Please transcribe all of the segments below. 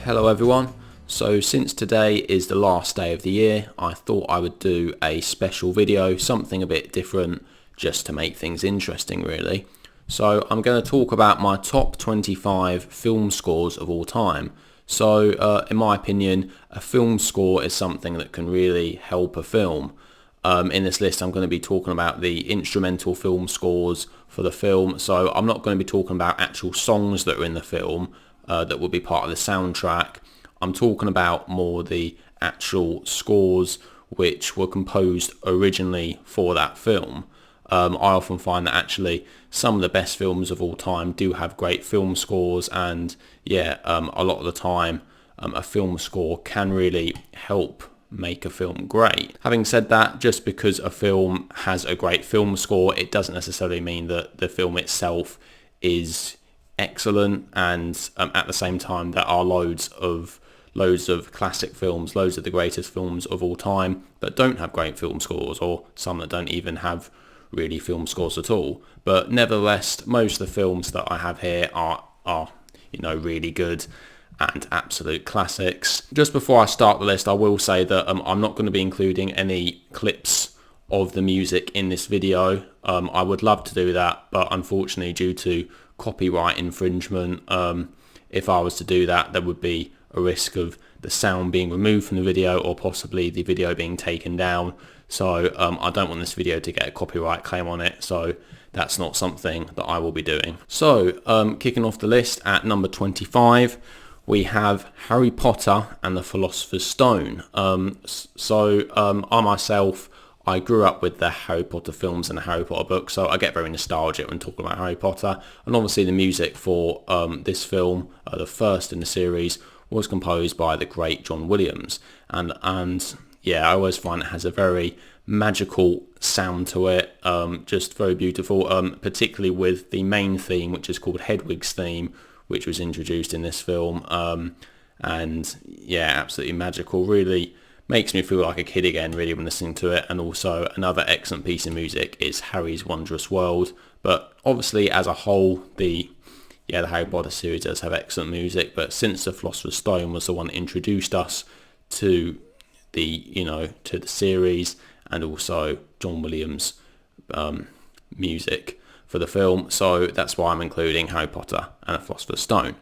Hello everyone. So since today is the last day of the year, I thought I would do a special video, something a bit different, just to make things interesting really. So I'm going to talk about my top 25 film scores of all time. So in my opinion, a film score is something that can really help a film. In this list I'm going to be talking about the instrumental film scores for the film, so I'm not going to be talking about actual songs that are in the film that will be part of the soundtrack. I'm talking about more the actual scores which were composed originally for that film. I often find that actually some of the best films of all time do have great film scores, and a lot of the time a film score can really help make a film great. Having said that, just because a film has a great film score, it doesn't necessarily mean that the film itself is excellent, and at the same time there are loads of classic films, loads of the greatest films of all time that don't have great film scores, or some that don't even have really film scores at all. But nevertheless, most of the films that I have here are really good and absolute classics. Just before I start the list, I will say that I'm not going to be including any clips of the music in this video. I would love to do that, but unfortunately due to copyright infringement, if I was to do that, there would be a risk of the sound being removed from the video, or possibly the video being taken down. So I don't want this video to get a copyright claim on it, so that's not something that I will be doing. So kicking off the list at number 25, we have Harry Potter and the Philosopher's Stone. I myself, I grew up with the Harry Potter films and the Harry Potter books, so I get very nostalgic when talking about Harry Potter. And obviously the music for this film, the first in the series, was composed by the great John Williams. And I always find it has a very magical sound to it, just very beautiful, particularly with the main theme, which is called Hedwig's theme, which was introduced in this film. Absolutely magical. Really makes me feel like a kid again, really, when listening to it. And also another excellent piece of music is Harry's Wondrous World. But obviously as a whole, the Harry Potter series does have excellent music, but since the Philosopher's Stone was the one that introduced us to the series, and also John Williams' music for the film, so that's why I'm including Harry Potter and the Philosopher's Stone.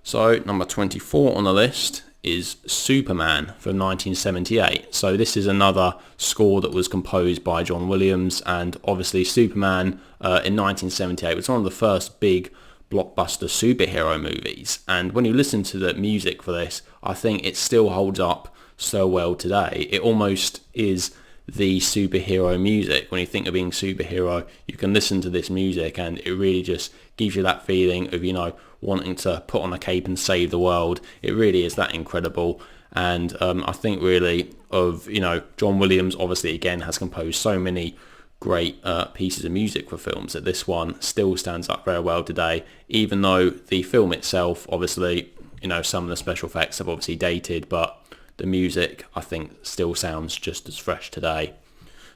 So number 24 on the list is Superman from 1978. So this is another score that was composed by John Williams, and obviously Superman in 1978 was one of the first big blockbuster superhero movies, and when you listen to the music for this, I think it still holds up so well today. It almost is the superhero music. When you think of being superhero, you can listen to this music and it really just gives you that feeling of wanting to put on a cape and save the world. It really is that incredible. And I think really of John Williams obviously again has composed so many great pieces of music for films that this one still stands up very well today, even though the film itself, obviously some of the special effects have obviously dated, but the music I think still sounds just as fresh today.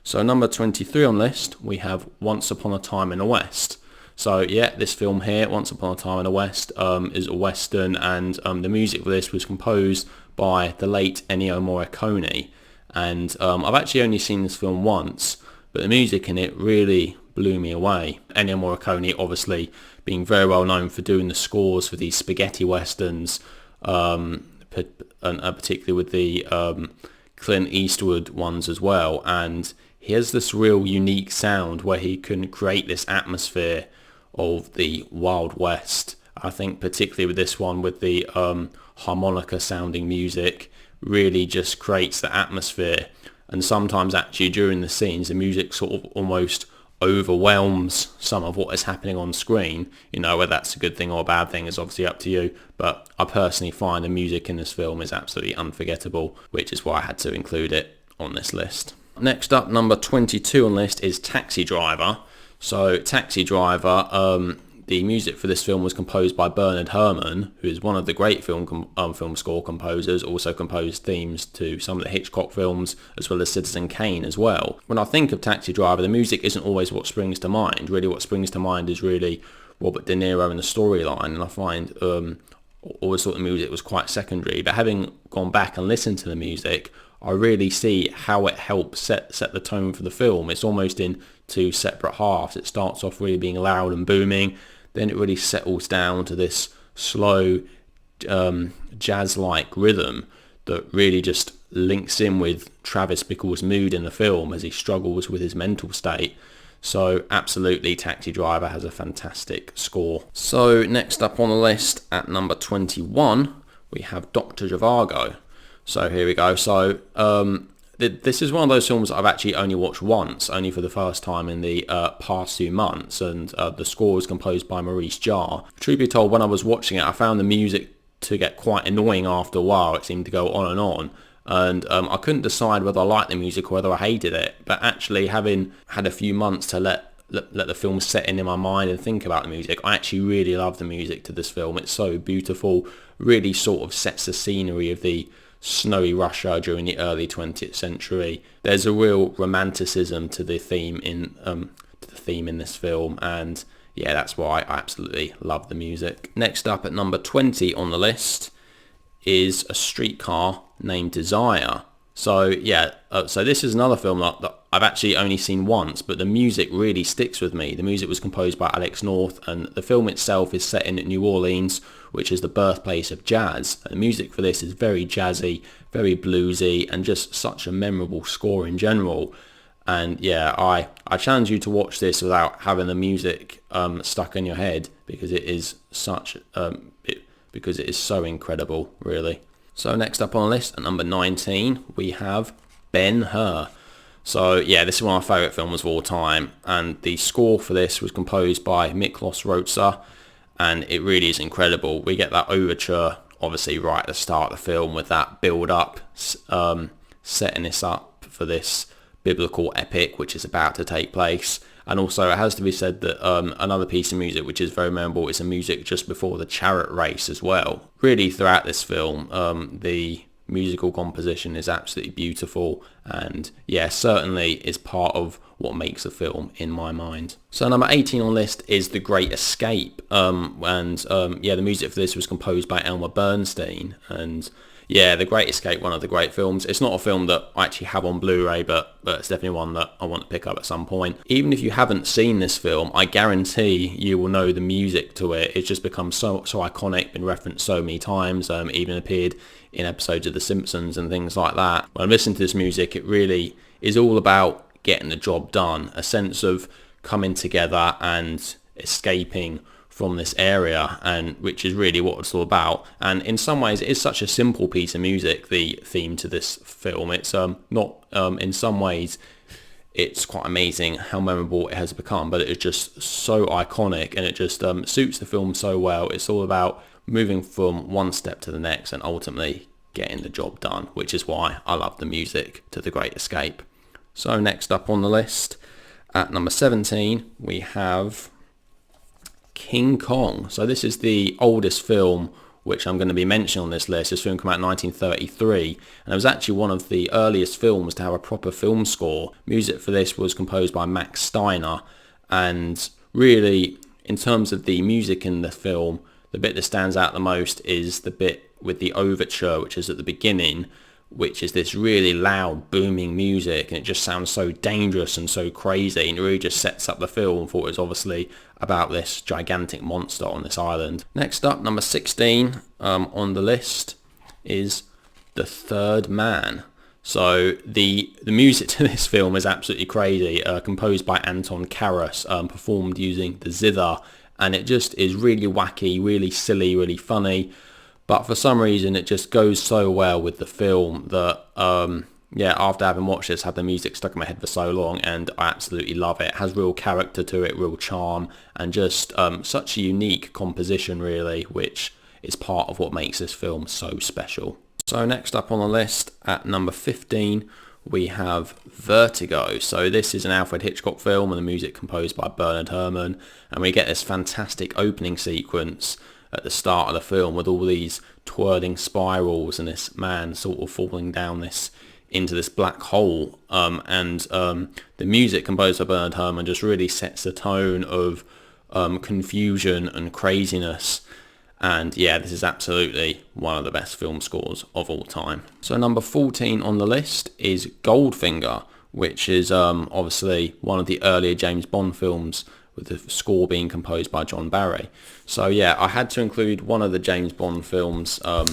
So number 23 on the list, we have Once Upon a Time in the West. So this film here, Once Upon a Time in the West, is a western, and the music for this was composed by the late Ennio Morricone. And I've actually only seen this film once, but the music in it really blew me away. Ennio Morricone obviously being very well known for doing the scores for these spaghetti westerns, and particularly with the Clint Eastwood ones as well. And he has this real unique sound where he can create this atmosphere of the Wild West. I think particularly with this one, with the harmonica sounding music, really just creates the atmosphere. And sometimes actually during the scenes, the music sort of almost overwhelms some of what is happening on screen. Whether that's a good thing or a bad thing is obviously up to you, but I personally find the music in this film is absolutely unforgettable, which is why I had to include it on this list. Next up, number 22 on the list is Taxi Driver. So Taxi Driver, the music for this film was composed by Bernard Herrmann, who is one of the great film score composers, also composed themes to some of the Hitchcock films, as well as Citizen Kane as well. When I think of Taxi Driver, the music isn't always what springs to mind. Really what springs to mind is really Robert De Niro and the storyline, and I find always thought the music was quite secondary, but having gone back and listened to the music, I really see how it helps set the tone for the film. It's almost in two separate halves. It starts off really being loud and booming, then it really settles down to this slow jazz-like rhythm that really just links in with Travis Bickle's mood in the film as he struggles with his mental state. So absolutely, Taxi Driver has a fantastic score. So next up on the list at number 21, we have Dr. Zhivago. So here we go. So this is one of those films I've actually only watched once, only for the first time in the past few months, and the score was composed by Maurice Jarre. Truth be told, when I was watching it, I found the music to get quite annoying after a while. It seemed to go on, and I couldn't decide whether I liked the music or whether I hated it. But actually, having had a few months to let the film set in my mind and think about the music, I actually really love the music to this film. It's so beautiful, really sort of sets the scenery of the snowy Russia during the early 20th century. There's a real romanticism to the theme in this film, and yeah, that's why I absolutely love the music. Next up at number 20 on the list is A Streetcar Named Desire. So yeah, so this is another film that I've actually only seen once, but the music really sticks with me. The music was composed by Alex North, and the film itself is set in New Orleans, which is the birthplace of jazz. And the music for this is very jazzy, very bluesy, and just such a memorable score in general. And yeah, I challenge you to watch this without having the music stuck in your head, because it is because it is so incredible, really. So next up on the list at number 19, we have Ben-Hur. So yeah, this is one of my favourite films of all time, and the score for this was composed by Miklos Rozsa, and it really is incredible. We get that overture, obviously, right at the start of the film, with that build-up, setting this up for this biblical epic which is about to take place. And also, it has to be said that another piece of music which is very memorable is the music just before the chariot race as well. Really, throughout this film, the musical composition is absolutely beautiful, and yeah, certainly is part of what makes the film in my mind. So number 18 on the list is The Great Escape, the music for this was composed by Elmer Bernstein, and yeah, The Great Escape, one of the great films. It's not a film that I actually have on Blu-ray, but it's definitely one that I want to pick up at some point. Even if you haven't seen this film, I guarantee you will know the music to it. It's just become so iconic, been referenced so many times, even appeared in episodes of The Simpsons and things like that. When I listen to this music, it really is all about getting the job done, a sense of coming together and escaping from this area, and which is really what it's all about. And in some ways, it is such a simple piece of music, the theme to this film. It's not in some ways it's quite amazing how memorable it has become, but it is just so iconic, and it just suits the film so well. It's all about moving from one step to the next and ultimately getting the job done, which is why I love the music to The Great Escape. So next up on the list at number 17, we have King Kong. So this is the oldest film which I'm going to be mentioning on this list. This film came out in 1933, and it was actually one of the earliest films to have a proper film score. Music for this was composed by Max Steiner, and really, in terms of the music in the film, the bit that stands out the most is the bit with the overture, which is at the beginning, which is this really loud, booming music, and it just sounds so dangerous and so crazy, and it really just sets up the film for it's obviously about this gigantic monster on this island. Next up, number 16 on the list is The Third Man. So the music to this film is absolutely crazy, composed by Anton Karas, performed using the zither, and it just is really wacky, really silly, really funny. But for some reason, it just goes so well with the film that, after having watched this, had the music stuck in my head for so long, and I absolutely love it. It has real character to it, real charm, and just such a unique composition, really, which is part of what makes this film so special. So next up on the list, at number 15, we have Vertigo. So this is an Alfred Hitchcock film, and the music composed by Bernard Herrmann, and we get this fantastic opening sequence at the start of the film with all these twirling spirals and this man sort of falling down into this black hole, and the music composed by Bernard Herrmann just really sets the tone of confusion and craziness, And yeah, this is absolutely one of the best film scores of all time. So number 14 on the list is Goldfinger, which is obviously one of the earlier James Bond films, with the score being composed by John Barry. So yeah, I had to include one of the James Bond films. On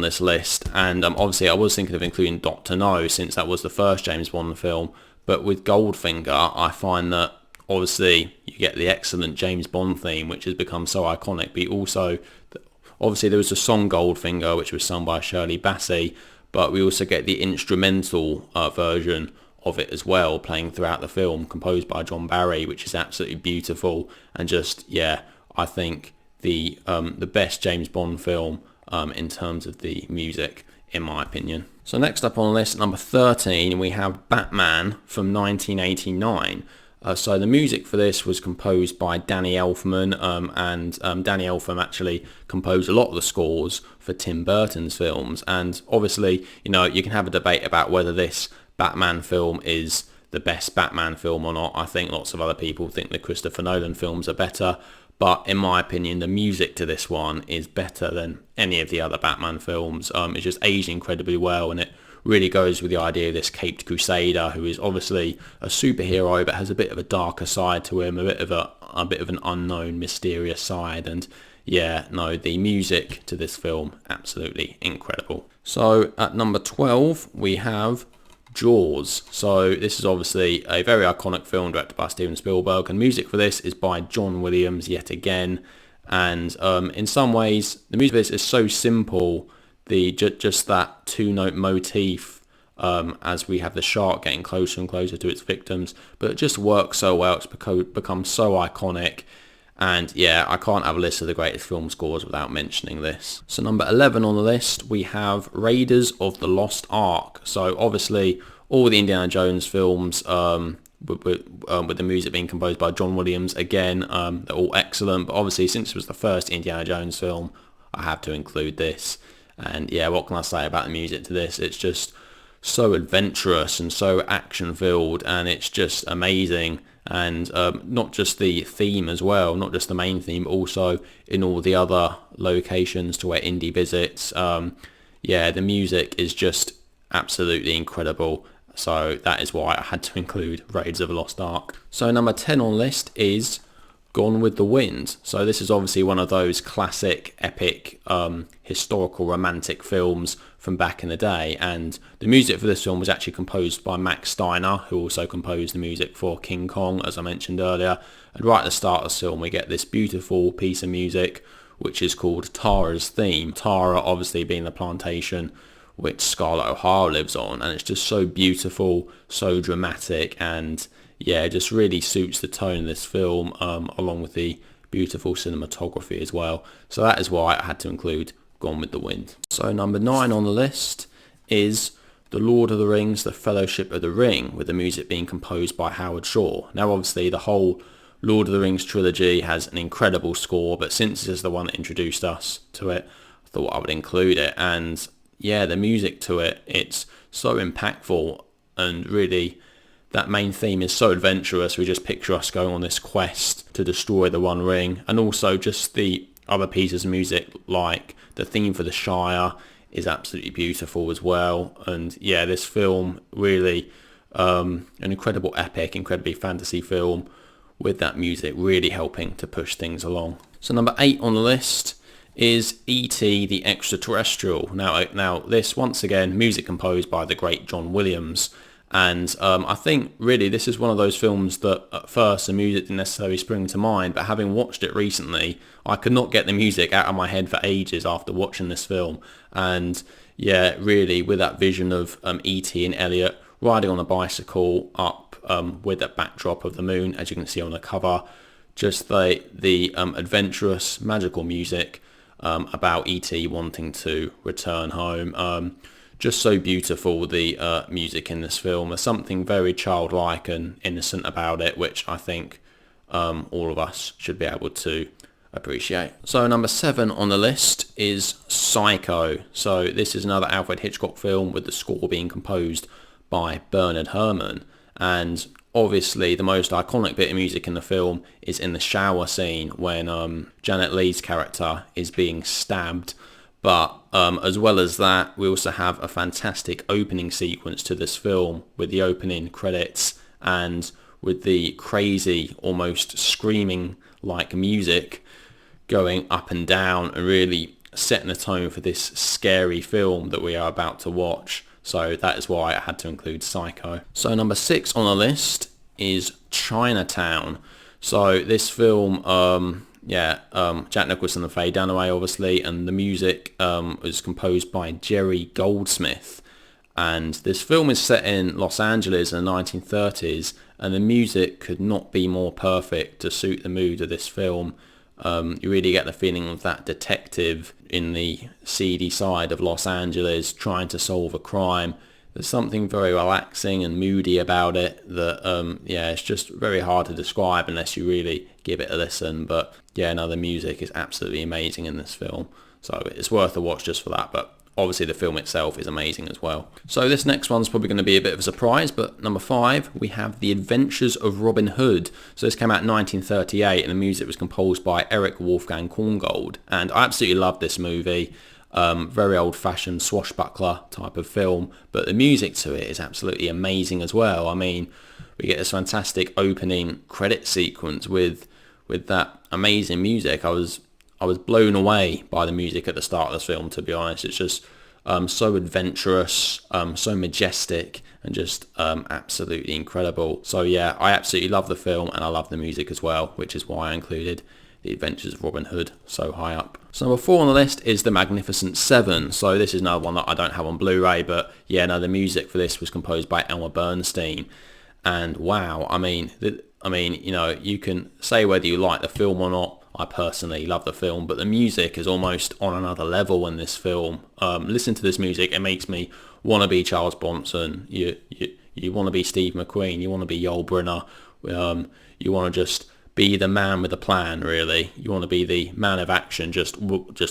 this list, and obviously I was thinking of including Dr. No, since that was the first James Bond film. But with Goldfinger, I find that obviously you get the excellent James Bond theme, which has become so iconic, but also obviously there was the song Goldfinger, which was sung by Shirley Bassey, but we also get the instrumental version of it as well, playing throughout the film, composed by John Barry, which is absolutely beautiful. And just, yeah, I think the best James Bond film in terms of the music, in my opinion. So next up on the list, number 13, we have Batman from 1989. So the music for this was composed by Danny Elfman, and Danny Elfman actually composed a lot of the scores for Tim Burton's films. And obviously, you know, you can have a debate about whether this Batman film is the best Batman film or not. I think lots of other people think the Christopher Nolan films are better, but in my opinion, the music to this one is better than any of the other Batman films. It's just aged incredibly well, and it really goes with the idea of this caped crusader who is obviously a superhero but has a bit of a darker side to him, a bit of an unknown, mysterious side. And yeah, no, the music to this film, absolutely incredible. So at number 12, we have Jaws. So this is obviously a very iconic film directed by Steven Spielberg, and music for this is by John Williams yet again. And in some ways, the music for this is so simple. Just that two-note motif as we have the shark getting closer and closer to its victims, but it just works so well. It's become so iconic. And yeah, I can't have a list of the greatest film scores without mentioning this. So number 11 on the list, we have Raiders of the Lost Ark. So obviously all the Indiana Jones films, with the music being composed by John Williams, again, they're all excellent. But obviously since it was the first Indiana Jones film, I have to include this. And yeah, what can I say about the music to this? It's just so adventurous and so action-filled, and it's just amazing. And not just the theme as well, not just the main theme, but also in all the other locations to where Indy visits. Yeah, the music is just absolutely incredible. So that is why I had to include Raiders of the Lost Ark. So number 10 on the list is Gone with the Wind. So this is obviously one of those classic, epic, historical, romantic films from back in the day. And the music for this film was actually composed by Max Steiner, who also composed the music for King Kong, as I mentioned earlier. And right at the start of the film, we get this beautiful piece of music, which is called Tara's Theme. Tara obviously being the plantation which Scarlett O'Hara lives on. And it's just so beautiful, so dramatic, and yeah, it just really suits the tone of this film, along with the beautiful cinematography as well. So that is why I had to include Gone with the Wind. So number 9 on the list is The Lord of the Rings, The Fellowship of the Ring, with the music being composed by Howard Shore. Now obviously the whole Lord of the Rings trilogy has an incredible score, but since this is the one that introduced us to it, I thought I would include it. And yeah, the music to it, it's so impactful, and really that main theme is so adventurous. We just picture us going on this quest to destroy the One Ring. And also just the other pieces of music, like the theme for the Shire, is absolutely beautiful as well. And yeah, this film really an incredible epic, incredibly fantasy film, with that music really helping to push things along. So number 8 on the list is E.T. the Extraterrestrial. Now this, once again, music composed by the great John Williams. And I think really this is one of those films that at first the music didn't necessarily spring to mind, but having watched it recently, I could not get the music out of my head for ages after watching this film. And yeah, really with that vision of E.T. and Elliot riding on a bicycle up with that backdrop of the moon, as you can see on the cover, just the adventurous, magical music about E.T. wanting to return home. Just so beautiful, the music in this film. There's something very childlike and innocent about it, which I think all of us should be able to appreciate. So number 7 on the list is Psycho. So this is another Alfred Hitchcock film with the score being composed by Bernard Herrmann. And obviously the most iconic bit of music in the film is in the shower scene when Janet Leigh's character is being stabbed. But as well as that, we also have a fantastic opening sequence to this film with the opening credits and with the crazy, almost screaming like music going up and down and really setting the tone for this scary film that we are about to watch. So that is why I had to include Psycho. So number 6 on the list is Chinatown. So this film, Jack Nicholson and Faye Dunaway obviously, and the music was composed by Jerry Goldsmith. And this film is set in Los Angeles in the 1930s, and the music could not be more perfect to suit the mood of this film. You really get the feeling of that detective in the seedy side of Los Angeles trying to solve a crime. There's something very relaxing and moody about it that, it's just very hard to describe unless you really give it a listen. But yeah, no, the music is absolutely amazing in this film. So it's worth a watch just for that. But obviously the film itself is amazing as well. So this next one's probably going to be a bit of a surprise, but number 5, we have The Adventures of Robin Hood. So this came out in 1938 and the music was composed by Eric Wolfgang Korngold. And I absolutely love this movie. Very old-fashioned swashbuckler type of film, but the music to it is absolutely amazing as well. I mean, we get this fantastic opening credit sequence with that amazing music. I was blown away by the music at the start of this film, to be honest. It's just so adventurous, so majestic, and just absolutely incredible. So yeah, I absolutely love the film, and I love the music as well, which is why I included The Adventures of Robin Hood so high up. So number 4 on the list is The Magnificent Seven. So this is another one that I don't have on Blu-ray, but yeah, no, the music for this was composed by Elmer Bernstein. And wow, I mean, you know, you can say whether you like the film or not. I personally love the film, but the music is almost on another level in this film. Listen to this music, it makes me want to be Charles Bronson. You want to be Steve McQueen. You want to be Yul Brynner. You want to just be the man with a plan, really. You want to be the man of action just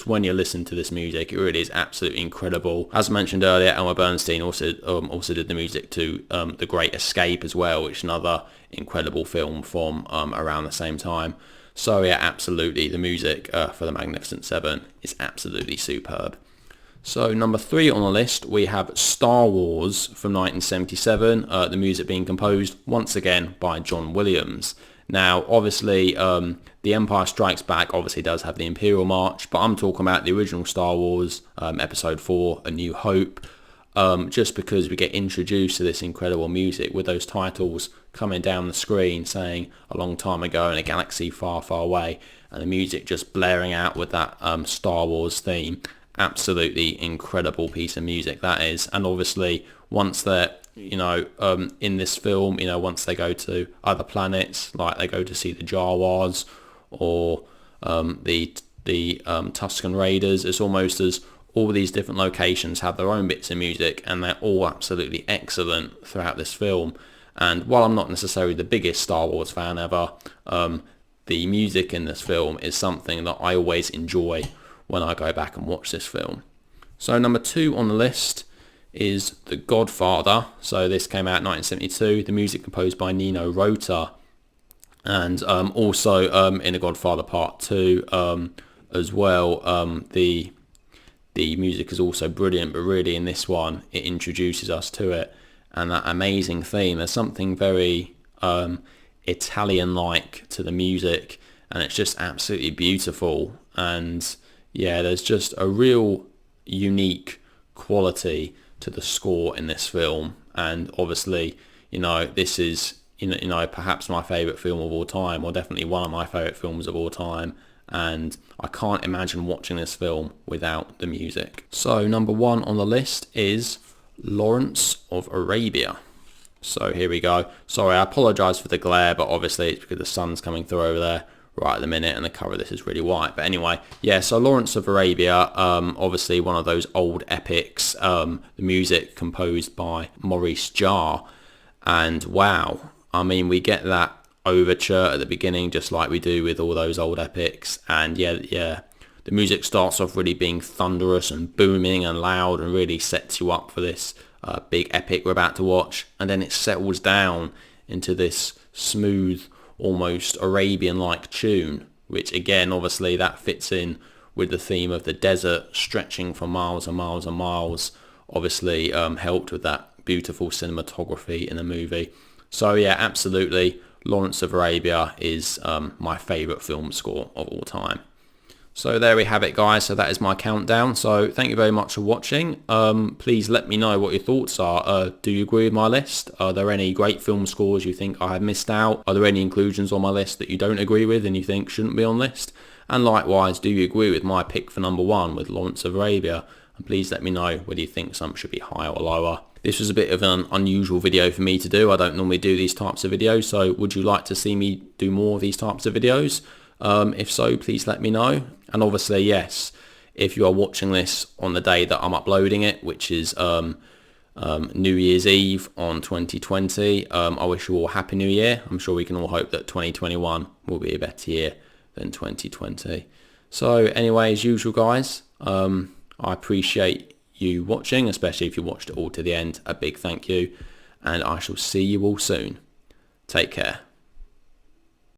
when you listen to this music. It really is absolutely incredible. As mentioned earlier, Elmer Bernstein also did the music to The Great Escape as well, which is another incredible film from around the same time. So yeah, absolutely, the music for The Magnificent Seven is absolutely superb. So number 3 on the list, we have Star Wars from 1977, the music being composed once again by John Williams. Now, obviously, The Empire Strikes Back obviously does have the Imperial March, but I'm talking about the original Star Wars, Episode 4, A New Hope, just because we get introduced to this incredible music with those titles coming down the screen saying a long time ago in a galaxy far, far away, and the music just blaring out with that Star Wars theme. Absolutely incredible piece of music that is. And obviously, once they're in this film, once they go to other planets, like they go to see the Jawas or the Tusken Raiders, it's almost as all these different locations have their own bits of music, and they're all absolutely excellent throughout this film. And while I'm not necessarily the biggest Star Wars fan ever, the music in this film is something that I always enjoy when I go back and watch this film. So number 2 on the list is The Godfather. So this came out in 1972, the music composed by Nino Rota, and also in The Godfather Part 2 as well, the music is also brilliant, but really in this one it introduces us to it, and that amazing theme. There's something very Italian-like to the music, and it's just absolutely beautiful. And yeah, there's just a real unique quality to the score in this film. And obviously, this is perhaps my favourite film of all time, or definitely one of my favourite films of all time. And I can't imagine watching this film without the music. So number 1 on the list is Lawrence of Arabia. So here we go. Sorry, I apologise for the glare, but obviously it's because the sun's coming through over there right at the minute, and the cover of this is really white. But anyway, yeah, so Lawrence of Arabia, obviously one of those old epics, the music composed by Maurice Jarre. And wow, I mean, we get that overture at the beginning, just like we do with all those old epics. And yeah, the music starts off really being thunderous and booming and loud, and really sets you up for this big epic we're about to watch. And then it settles down into this smooth, almost Arabian-like tune, which again, obviously that fits in with the theme of the desert stretching for miles and miles and miles, obviously helped with that beautiful cinematography in the movie. So yeah, absolutely, Lawrence of Arabia is my favourite film score of all time. So there we have it, guys. So that is my countdown. So thank you very much for watching. Please let me know what your thoughts are. Do you agree with my list? Are there any great film scores you think I have missed out? Are there any inclusions on my list that you don't agree with and you think shouldn't be on list? And likewise, do you agree with my pick for number 1 with Lawrence of Arabia? And please let me know whether you think some should be higher or lower. This was a bit of an unusual video for me to do. I don't normally do these types of videos, so would you like to see me do more of these types of videos? If so, please let me know. And obviously, yes, if you are watching this on the day that I'm uploading it, which is New Year's Eve on 2020, I wish you all a Happy New Year. I'm sure we can all hope that 2021 will be a better year than 2020. So anyway, as usual, guys, I appreciate you watching, especially if you watched it all to the end. A big thank you, and I shall see you all soon. Take care.